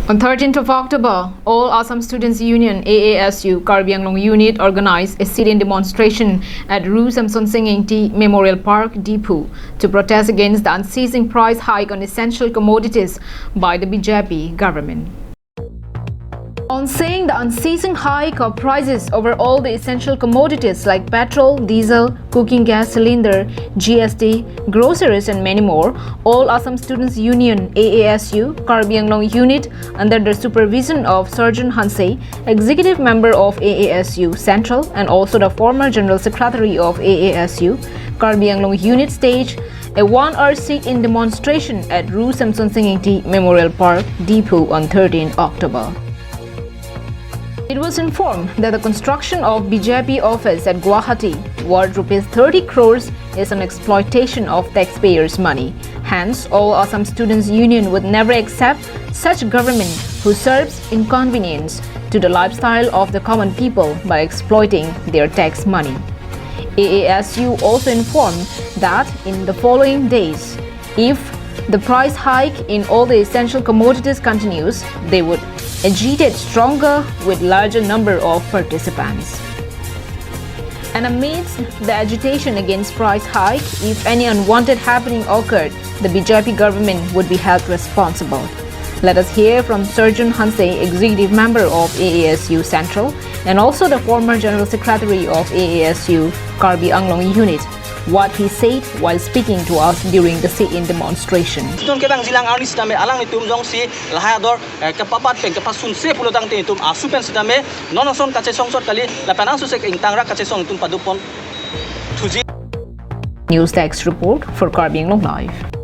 On 13th of October, All Assam Students Union AASU Karbi Anglong unit organized a sit-in demonstration at Ru Samson Singh Memorial Park Depot to protest against the unceasing price hike on essential commodities by the BJP government. On saying the unceasing hike of prices over all the essential commodities like petrol, diesel, cooking gas cylinder, GST, groceries and many more, All Assam Students Union AASU Karbi Anglong unit under the supervision of Surgeon Hanse, executive member of AASU Central and also the former General Secretary of AASU Karbi Anglong unit staged a 1-hour sit-in demonstration at Ru Samson Singh Memorial Park Depot on 13 October. It was informed that the construction of BJP office at Guwahati worth rupees 30 crores is an exploitation of taxpayers' money. Hence, All Assam Students Union would never accept such government who serves inconvenience to the lifestyle of the common people by exploiting their tax money. AASU also informed that in the following days, if the price hike in all the essential commodities continues, they would agitate stronger with larger number of participants. And amidst the agitation against price hike, if any unwanted happening occurred, the BJP government would be held responsible. Let us hear from Surgeon Hanse, executive member of AASU Central and also the former General Secretary of AASU Karbi Anglong unit, what he said while speaking to us during the sit-in demonstration. News Desk report for Karbi Anglong Live.